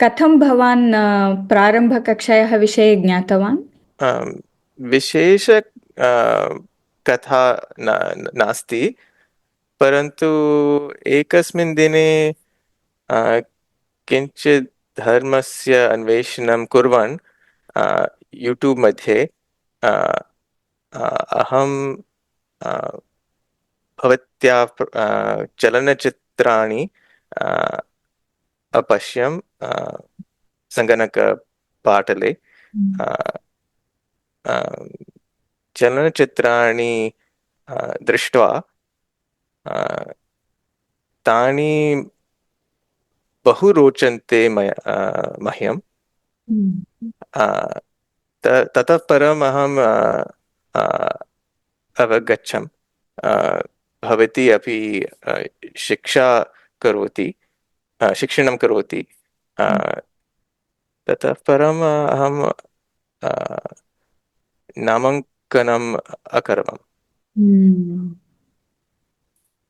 कथं भवान् प्रारम्भकक्षायाः विषये ज्ञातवान्? विशेष कथा नास्ति, परन्तु एकस्मिन् दिने किञ्चित् धर्मस्य अन्वेषणं कुर्वन् यूट्यूब् मध्ये अ, अहं भवत्या चलनचित्राणि अपश्यं सङ्गणकपाटले। Mm. अ, अ, चलनचित्राणि दृष्ट्वा तानि बहु रोचन्ते मह्यम्। Mm. अ, ततः परम् अहम् अवगच्छम्, अ, भवती अपि शिक्षा करोति, शिक्षणं करोति। अ, ततः परम् अहं अ, नामाङ्कनम् अकरवम्। Mm.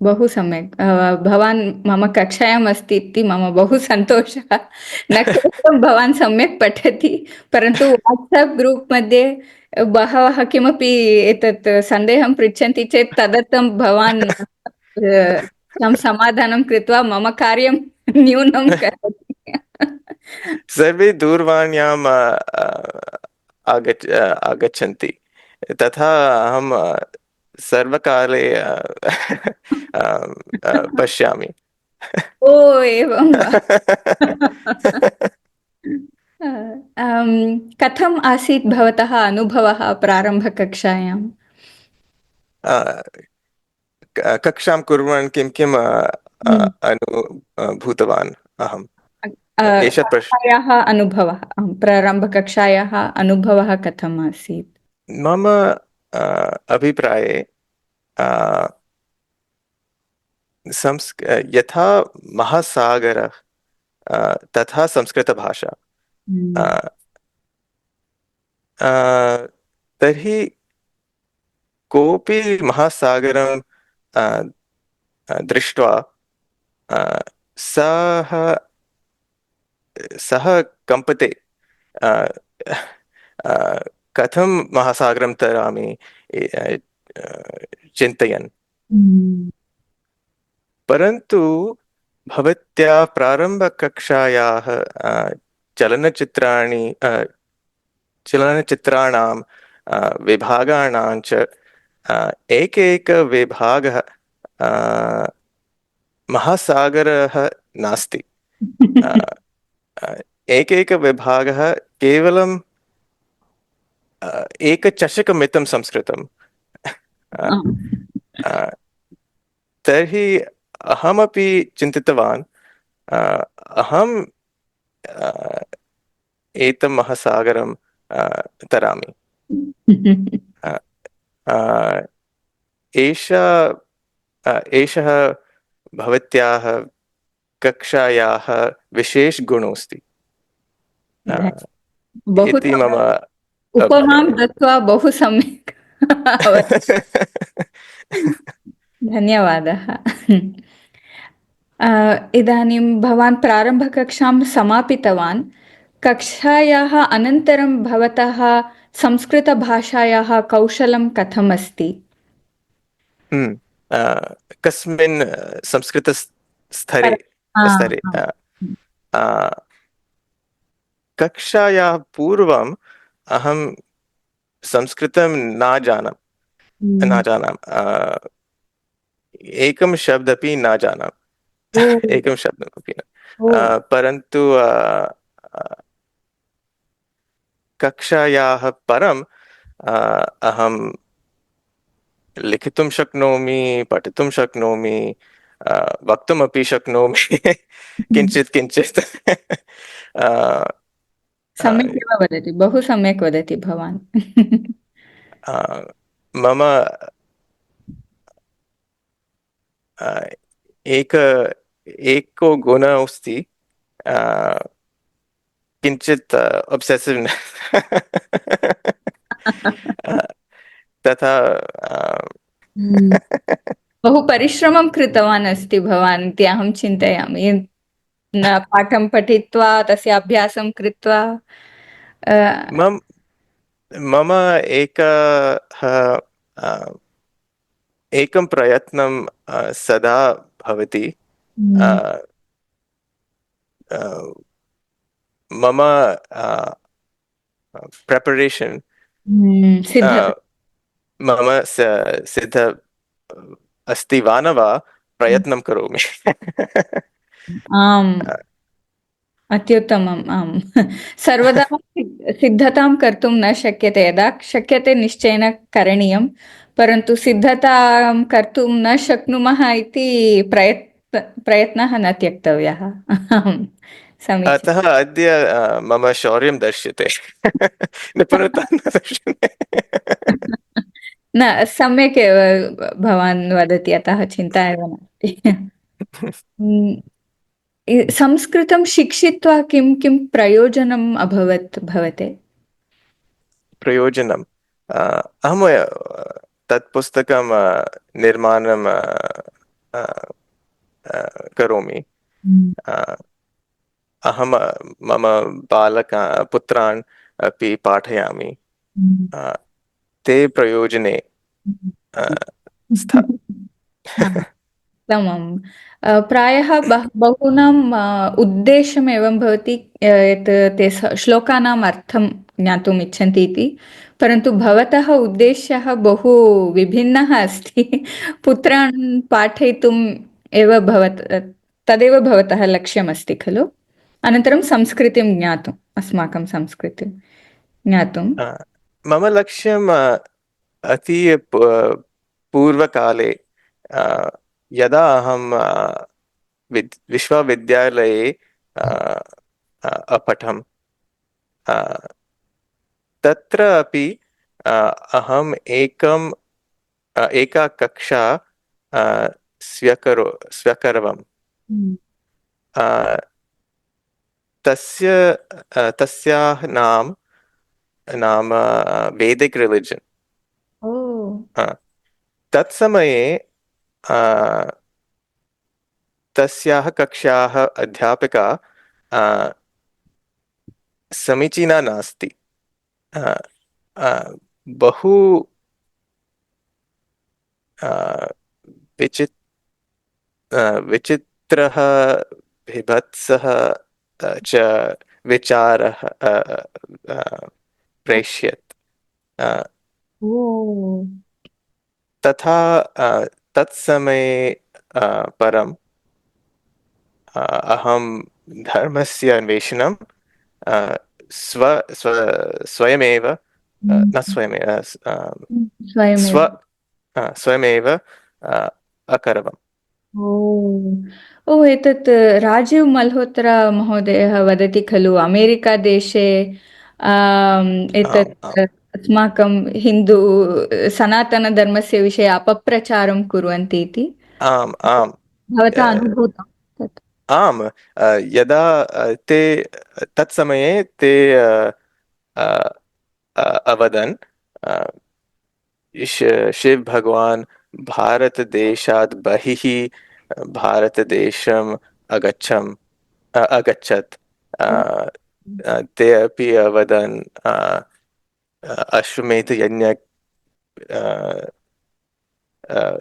बहु सम्यक्। भवान् मम कक्षायाम् अस्ति इति मम बहु सन्तोषः। न केवलं भवान् सम्यक् पठति, परन्तु वाट्साप् ग्रूप् मध्ये बहवः किमपि एतत् सन्देहं पृच्छन्ति चेत् तदर्थं भवान् तं समाधानं कृत्वा मम कार्यं न्यूनं करोति। सर्वे दूरवाण्याम् आगच्छन्ति, तथा अहं सर्वकाले पश्यामि। ओ एवं वा? कथम् आसीत् भवतः अनुभवः प्रारम्भकक्षायाम्? कक्षां कुर्वन् किं किम् हम्म। अनुभूतवान् अहम्? एषः कक्षायाः अनुभवः, प्रारम्भकक्षायाः अनुभवः कथम् आसीत्? मम अभिप्राये अ, यथा महासागरः तथा संस्कृतभाषा। हम्म। अ, अ, तर्हि कोऽपि महासागरं दृष्ट्वा अ, सः सः कम्पते। अ, अ, कथं महासागरं तरामि चिन्तयन्। हम्म। परन्तु भवत्या प्रारम्भकक्षायाः चलनचित्राणि चलनचित्राणां विभागाणां च एकैकविभागः महासागरः नास्ति। अ, अ, एकैकविभागः केवलं एकचषकमितं संस्कृतं। अ, आ, अ, तर्हि अहमपि चिन्तितवान्, अ, अहं एतं महासागरं तरामि। अ, अ, एषा एषः भवत्याः कक्षायाः विशेषगुणोऽस्ति बहु इति मम सम्यक्। उपमां अभिप्रायः। दत्वा बहु सम्यक् धन्यवादः। इदानीं भवान् प्रारम्भकक्षां समापितवान्। कक्षायाः अनन्तरं भवतः संस्कृतभाषायाः कौशलं कथम् अस्ति? हम्म, कस्मिन् संस्कृतस्तरे पर- आ, स्तरे आ, अ, कक्षायाः पूर्वम् अहं संस्कृतं न हम्म। जानामि, एकं शब्दपि न जानामि। ओ, एकं शब्दमपि न। ओ, परन्तु कक्षायाः परम् अहं लिखितुं शक्नोमि, पठितुं शक्नोमि, वक्तुमपि शक्नोमि किञ्चित् किञ्चित्। अ, अ, सम्यक् एव वदति, बहु सम्यक् वदति भवान्। अ, मम अ, एक एको गुणः अस्ति, अ, किञ्चित् obsessive। तथा हम्म। बहु परिश्रमं कृतवान् अस्ति भवान् इति अहं चिन्तयामि। पाठं पठित्वा तस्य अभ्यासं कृत्वा मम मम एकः एकं प्रयत्नं सदा भवति। अ, हम्म, अ, मम प्रेपरेशन् सिद्धता। मम सिद्ध अस्ति वा न वा प्रयत्नं करोमि। आम्, अत्युत्तमम् आम्। सर्वदा सिद्धतां कर्तुं न शक्यते, यदा शक्यते निश्चयेन करणीयं, परन्तु सिद्धतां कर्तुं न शक्नुमः इति प्रयत्नः न त्यक्तव्यः। आम्, समीचीनं। अतः अद्य मम शौर्यं दर्श्यते। निपुणता न दर्श्यते। न, सम्यक् एव भवान् वदति, अतः चिन्ता एव नास्ति। हम्म, संस्कृतं शिक्षित्वा किं किं प्रयोजनम् अभवत् भवते? प्रयोजनम् अहं तत् पुस्तकं निर्माणं अ, करोमि। हम्म, अ, अहं मम पुत्रान् अपि पाठयामि। हम्म, अ, ते प्रयोजने हम्म। अ, स्त उत्तमम्। प्रायः बहूनाम् उद्देश्यम् एवं भवति यत् ते श्लोकानाम् अर्थं ज्ञातुम् इच्छन्ति इति, परन्तु भवतः उद्देश्यः बहु विभिन्नः अस्ति। पुत्रान् पाठयितुम् एव तदेव भवतः लक्ष्यमस्ति खलु? अनन्तरं संस्कृतिं ज्ञातुम्, अस्माकं संस्कृतिं ज्ञातुम्। अ, मम लक्ष्यं अति पूर्वकाले अ, यदा अहं विश्वविद्यालये अ, अपठम् तत्र अपि अहम् एका कक्षा अ, स्व्यकरवम्। हम्म। अ, तस्याः नाम वेदिक् रिलिजन्। ओ। तत्समये अ, तस्याः कक्ष्याः अध्यापिका अ, समीचीना नास्ति। अ, अ, बहु अ, विचित् विचित्रः बिभत्सः च विचारः प्रेष्यत्। अ, ओ। तथा तत्समये परम् अहं धर्मस्य अन्वेषणं अ, स्व स्व स्वयमेव न स्वयमेव स्व स्वयमेव। स्वयमेव अकरवम्। ओ। ओ, एतत् राजीव् मल्होत्रा महोदयः वदति खलु अमेरिकादेशे आम् एतत् आम् अस्माकं हिन्दू सनातनधर्मस्य विषये अपप्रचारं कुर्वन्ति इति। आम् आम् भवता अनुभूतं तत्? आम् यदा ते तत्समये ते अ, अवदन् अ, शिव भगवान् भारतदेशात् बहिः भारतदेशम् अगच्छत्। ओ। ते अपि अवदन् अश्वमेधयज्ञ अ, अ,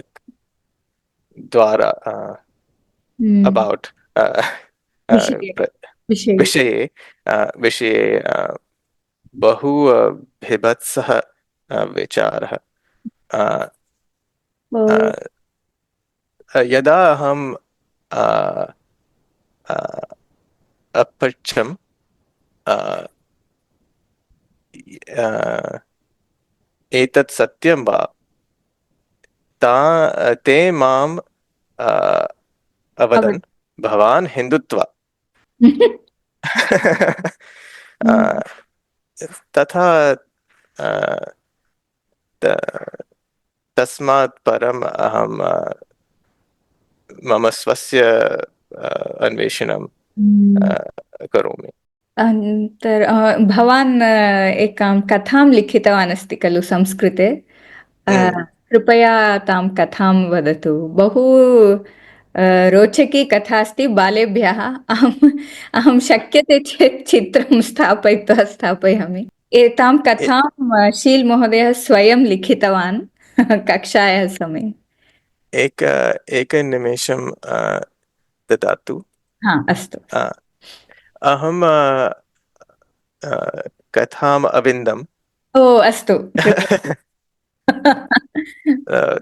द्वारा हम्म, अबौट् विषये विषये। विषये विषये बहु बिभत्सः विचारः। अ, ओ। अ, यदा अहं अ, अ, अपृच्छम् अ, अ, एतत् सत्यं वा ते माम् अ, अवदन् अवत्। भवान् हिन्दुत्वा। अ, तथा अ, त- तस्मात् परम् अहं मम स्वस्य अन्वेषणं करोमि। भवान् एकां कथां लिखितवान् अस्ति खलु संस्कृते? Mm. कृपया तां कथां वदतु। बहु रोचकी कथा अस्ति बालेभ्यः। अहं शक्यते चेत् चित्रं स्थापयित्वा स्थापयामि। एतां ए- कथां शील् महोदयः स्वयं लिखितवान् कक्षायाः समये। एकनिमेषं ददातु। हा, अस्तु। अ, अहं कथाम् अविन्दम्। ओ, अस्तु, कृपया। अ,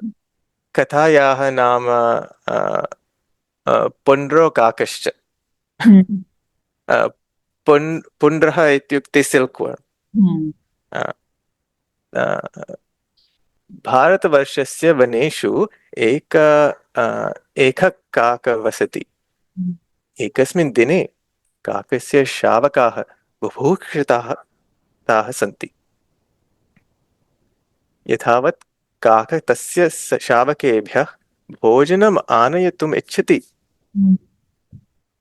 कथायाः नाम पुण्ड्रो काकश्च। हम्म, अ, पुण्ड्रः इत्युक्ते सिल्क् वर्म्। हम्म, भारतवर्षस्य वनेषु एक एकः काकः वसति। एकस्मिन् दिने काकस्य शावकाः बुभुक्षिताः ताः सन्ति। यथावत् काकः तस्य शावकेभ्यः भोजनम् आनयितुम् इच्छति, हम्म,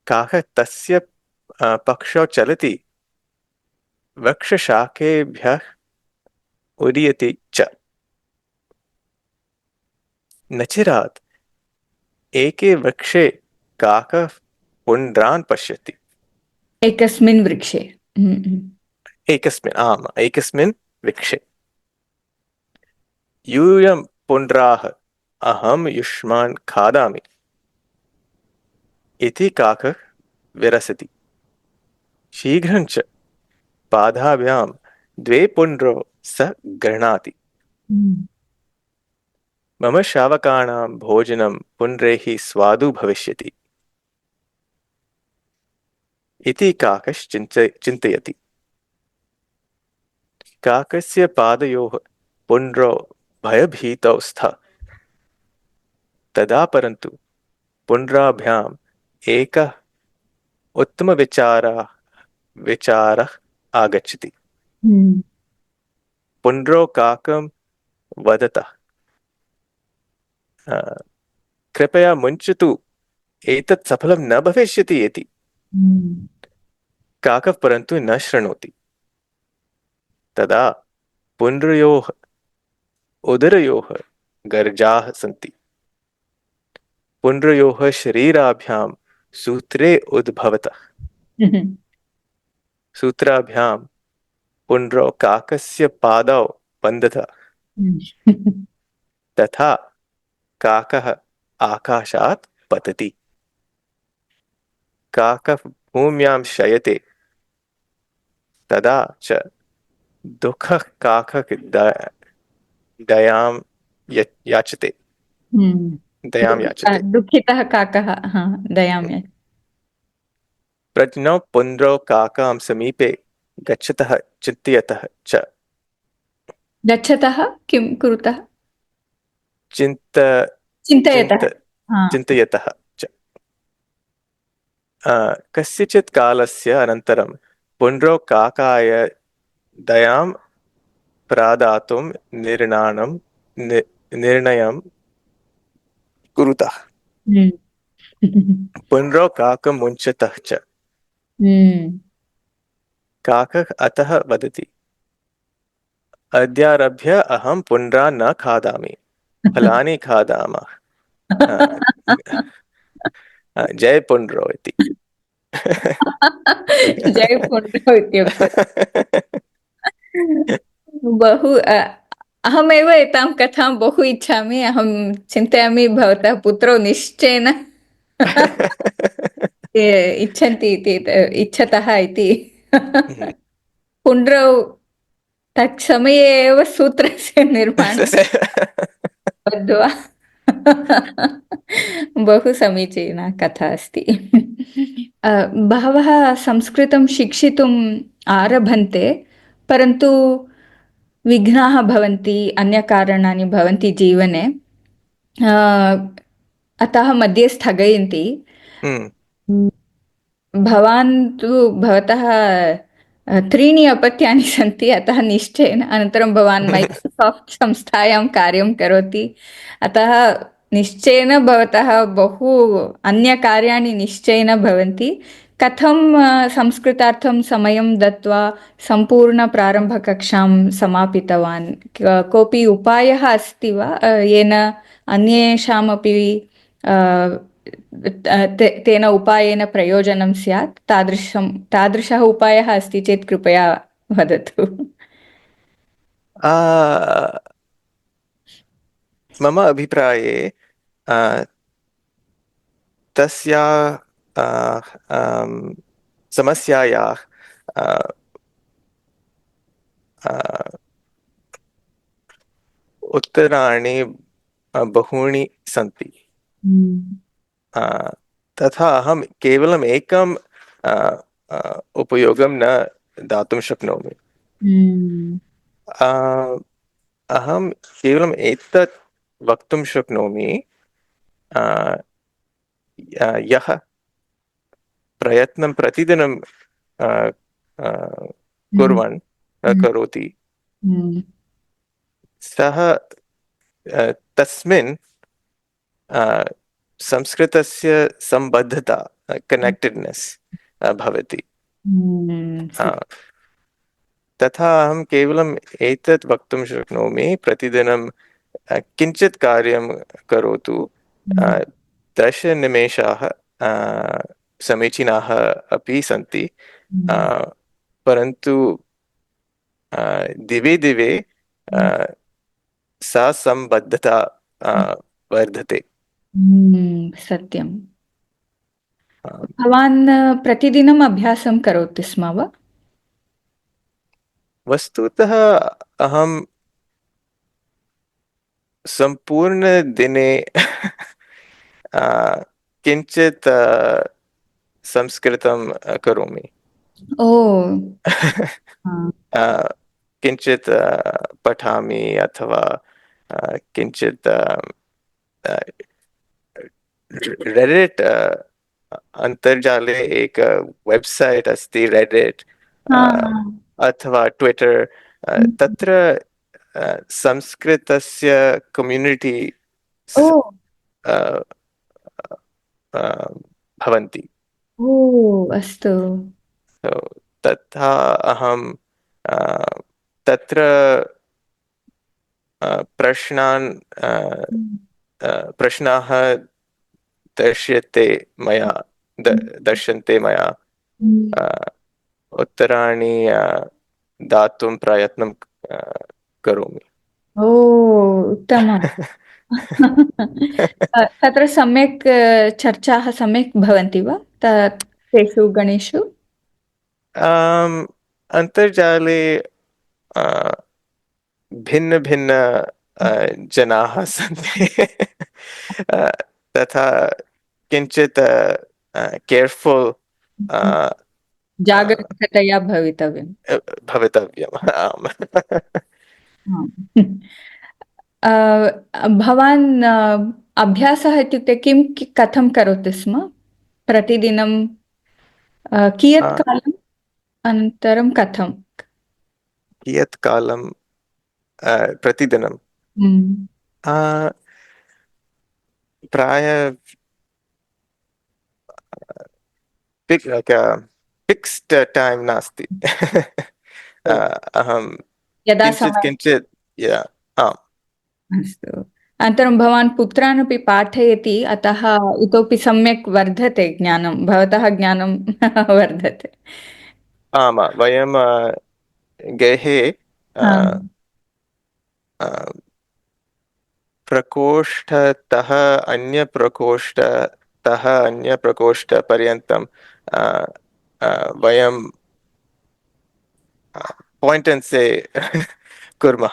काकः तस्य पक्षौ चलति, वृक्षशाखेभ्यः उदीयते च। न चिरात् एके वृक्षे काकः पुण्ड्रान् पश्यति। एकस्मिन् वृक्षे। एकस्मिन् वृक्षे। यूयं पुण्ड्राः, अहं युष्मान् खादामि इति काकः विरसति। शीघ्रं च पादाभ्यां द्वे पुण्ड्रौ स गृह्णाति। हम्म, मम शावकानां भोजनं पुण्ड्रैः स्वादु भविष्यति इति चिन्तयति। काकस्य पादयोः पुण्ड्रौ भयभीतौ स्तः। तदा परन्तु पुण्ड्राभ्याम् एकः विचारः आगच्छति। हम्म, पुण्ड्रौ काकं वदतः, कृपया मुञ्चतु, एतत् सफलं न भविष्यति इति। हम्म, काकः परन्तु न शृणोति। तदा पुण्ड्रयोः उदरयोः गर्जाः सन्ति। पुण्ड्रयोः शरीराभ्यां सूत्रे उद्भवतः। हम्म, सूत्राभ्यां पुण्ड्रौ काकस्य पादौ बन्धतः। तथा काकः आकाशात् पतति। काकः भूम्यां शयते। तदा च दुःखः काकः दयां याचते। हम्म। दयां याचते। दुःखितः काकः, हा, दयामि। प्रज्ञौ पुण्ड्रौ काकां समीपे गच्छतः चिन्तयतः च। गच्छतः किं कुरुतः? चिन्त चिन्तयतः। चिन्त हा। चिन्तयतः च। कस्यचित् कालस्य अनन्तरं पुण्ड्रौ काकाय दयां प्रदातुं निर्णयं कुरुतः। हम्म। पुण्ड्रौ काकं मुञ्चतः च। हम्म। काकः अतः वदति, अद्यारभ्य अहं पुण्ड्रान् न खादामि, फलानि खादामः। जय पुण्ड्रौ इति। जयपुण्ड्रौ इत्युक्ते बहु अहमेव एतां कथां बहु इच्छामि। अहं चिन्तयामि भवतः पुत्रौ निश्चयेन इच्छन्ति इति, इच्छतः इति। पुण्ड्रौ तत्समये एव सूत्रस्य निर्माणं कृत्वा बहु समीचीना कथा अस्ति। बहवः संस्कृतं शिक्षितुम् आरभन्ते, परन्तु विघ्नाः भवन्ति, अन्यकारणानि भवन्ति जीवने, अतः मध्ये स्थगयन्ति। भवान् तु भवतः त्रीणि अपत्यानि सन्ति, अतः निश्चयेन अनन्तरं भवान् मैक्रोसाफ्ट् संस्थायां कार्यं करोति, अतः निश्चयेन भवतः बहु अन्यकार्याणि निश्चयेन भवन्ति। कथं संस्कृतार्थं समयं दत्वा सम्पूर्णप्रारम्भकक्षां समापितवान्? कोऽपि उपायः अस्ति वा येन अन्येषामपि तेन उपायेन प्रयोजनं स्यात् तादृशः उपायः अस्ति चेत् कृपया वदतु। आ, मम अभिप्राये आ, तस्या आ, आम, समस्यायाः आ, आ, उत्तराणि बहूनि सन्ति। हम्म। आ, तथा अहं केवलम् एकं आ, उपयोगं न दातुं शक्नोमि। हम्म। आ, अहं केवलम् एतत् वक्तुं शक्नोमि, आ, यः प्रयत्नं प्रतिदिनं आ, आ, हम्म। कुर्वन् हम्म। करोति, हम्म। सः तस्मिन् आ, संस्कृतस्य सम्बद्धता, कनेक्टेड्नेस् भवति। आ, तथा अहं केवलम् एतत् वक्तुं शक्नोमि, प्रतिदिनं किञ्चित् कार्यं करोतु। आ, हम्म। 10 निमेषाः समीचीनाः अपि सन्ति, आ, हम्म। परन्तु दिवे दिवे हम्म। सा सम्बद्धता वर्धते। सत्यम्। आ, भवान् प्रतिदिनम् अभ्यासं करोति स्म वा? वस्तुतः अहं सम्पूर्णदिने आ, किञ्चित् संस्कृतं करोमि। ओ। हा। आ, किञ्चित् पठामि, अथवा किञ्चित् रेडिट्, अन्तर्जाले एक वेब्सैट् अस्ति, रेडिट् हा। अथवा ट्विटर्, तत्र संस्कृतस्य कम्युनिटी ओ। भवन्ति। ओ, अस्तु। So, तथा अहं तत्र प्रश्नान् प्रश्नाः दर्श्यते मया दर्शन्ते मया, अ, उत्तराणि दातुं प्रयत्नं अ, करोमि। ओ, उत्तमम्। तत्र सम्यक् चर्चाः सम्यक् भवन्ति वा तेषु गणेषु? आम्, अन्तर्जाले भिन्न भिन्न जनाः सन्ति। अ, तथा किञ्चित् केर्फुल् जागरूकतया भवितव्यम्। भवितव्यम्। आम्। आम्। भवान् अभ्यासः इत्युक्ते कथं करोति स्म? प्रतिदिनं कियत् आ, कालम् अनन्तरं कथम्? कियत् कालं प्रतिदिनं? हम्म। आ, प्राय फिक्स्ड् टैम् नास्ति। ओ, अहं यदा किञ्चित् समयः। किञ्चित्, आम्। अस्तु। अनन्तरं भवान् पुत्रान् अपि पाठयति, अतः इतोपि सम्यक् वर्धते ज्ञानं, भवतः ज्ञानं वर्धते। आम्, वयं गृहे अ, आम्। अ, प्रकोष्ठतः अन्यप्रकोष्ठपर्यन्तं अ, वयं पॉइंट एंड से कुर्मः।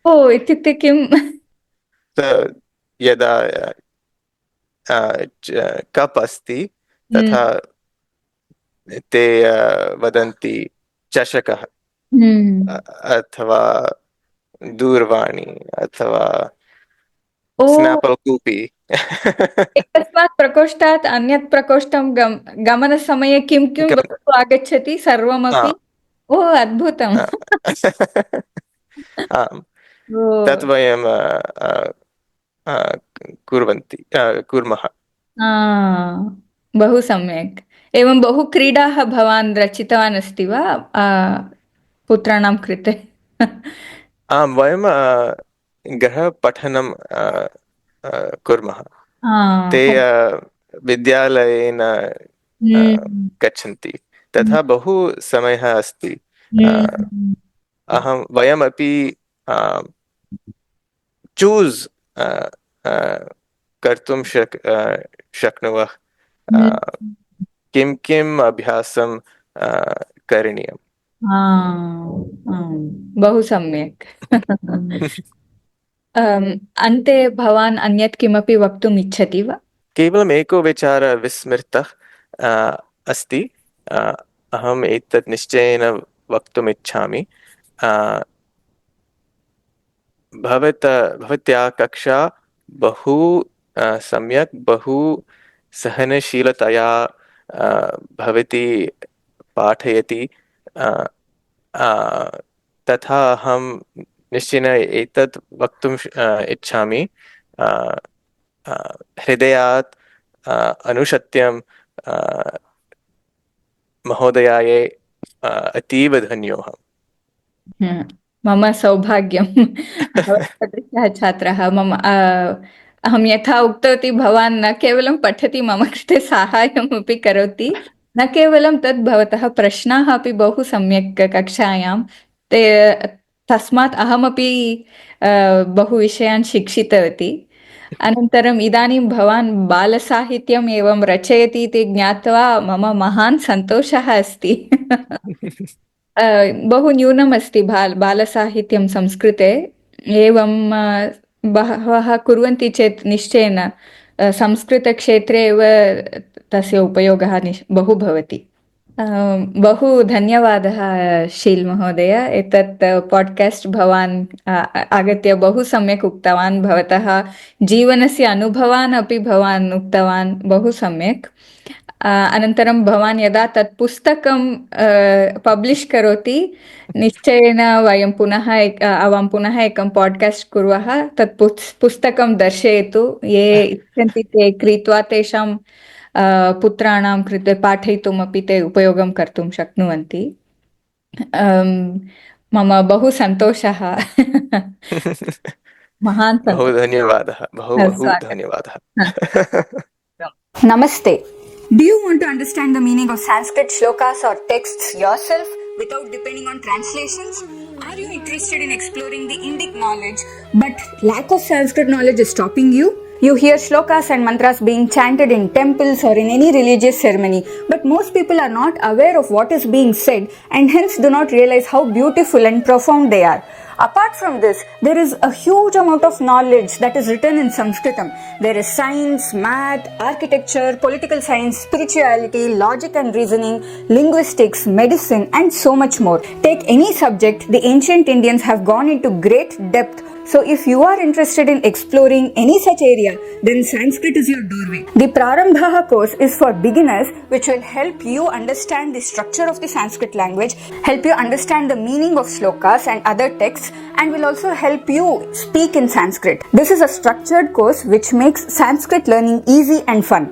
ओ, इत्युक्ते किम्? So, यदा कप् अस्ति, हम्म। तथा ते वदन्ति चषकः, हम्म। अथवा दूरवाणी, अथवा ओ, स्नापल् कूपी। एकस्मात् प्रकोष्ठात् अन्यत् प्रकोष्ठं गमनसमये किं किं गम- वस्तु आगच्छति आ, सर्वमपि? ओ, अद्भुतम्। आ, आम्, तत् ओ। वयं कुर्मः। आ, बहु सम्यक्। एवं बहु क्रीडाः भवान् रचितवान् अस्ति वा पुत्राणां कृते? आम्, वयं गृहपठनं कुर्मः। हाँ, ते हो। विद्यालयेन हम्म, गच्छन्ति, तथा बहु समयः अस्ति। हम्म, वयमपि चूस् कर्तुं शक्नुवः हम्म, किं किम् अभ्यासं करणीयम्। हाँ, हाँ, बहु सम्यक्। अन्ते भवान् अन्यत् किमपि वक्तुम् इच्छति वा? केवलम् एको विचारः विस्मृतः अस्ति। अहम् एतत् निश्चयेन वक्तुम् इच्छामि। भवत्या कक्षा बहु सम्यक्, बहु सहनशीलतया भवती पाठयति। अ, अ, तथा अहं निश्चयेन एतत् वक्तुं इच्छामि। अ, अ, हृदयात् अनुशत्यं महोदयायै अतीव धन्योऽहम्। हम्म, मम सौभाग्यं भवत्सदृशः छात्रः अहं यथा उक्तवती, भवान् न केवलं पठति, मम कृते साहाय्यमपि करोति। न केवलं तद्, भवतः प्रश्नाः अपि बहु सम्यक् कक्षायां ते तस्मात् अहमपि बहु विषयान् शिक्षितवती। अनन्तरम् इदानीं भवान् बालसाहित्यम् एवं रचयति इति ज्ञात्वा मम महान् सन्तोषः अस्ति। बहु न्यूनम् अस्ति बालसाहित्यं संस्कृते। एवं बहवः कुर्वन्ति चेत् निश्चयेन संस्कृतक्षेत्रे एव तस्य उपयोगः बहु भवति। बहु धन्यवादः शील् महोदय। एतत् पाड्कास्ट् भवान् आगत्य बहु सम्यक् उक्तवान्। भवतः जीवनस्य अनुभवान् अपि भवान् उक्तवान्, बहु सम्यक्। अनन्तरं भवान् यदा तत् पुस्तकं पब्लिष् करोति, निश्चयेन आवां पुनः एकं पाड्कास्ट् कुर्वः। तत् पुस्तकं दर्शयतु, ये इच्छन्ति ते क्रीत्वा तेषां पुत्राणां कृते पाठयितुमपि ते उपयोगं कर्तुं शक्नुवन्ति। मम बहु सन्तोषः। महान् बहु सन्तोषः। धन्यवादः, बहु बहु स्वागतम्। धन्यवादः। Namaste. Do you want to understand the meaning of Sanskrit shlokas or texts yourself without depending on translations? Are you interested in exploring the Indic knowledge but lack of Sanskrit knowledge is stopping you? You hear shlokas and mantras being chanted in temples or in any religious ceremony, but most people are not aware of what is being said and hence do not realize how beautiful and profound they are. Apart from this, there is a huge amount of knowledge that is written in Sanskritam. There is science, math, architecture, political science, spirituality, logic and reasoning, linguistics, medicine, and so much more. Take any subject, the ancient Indians have gone into great depth. So if you are interested in exploring any such area, then Sanskrit is your doorway. The Prarambha course is for beginners, which will help you understand the structure of the Sanskrit language, help you understand the meaning of shlokas and other texts, and will also help you speak in Sanskrit. This is a structured course which makes Sanskrit learning easy and fun.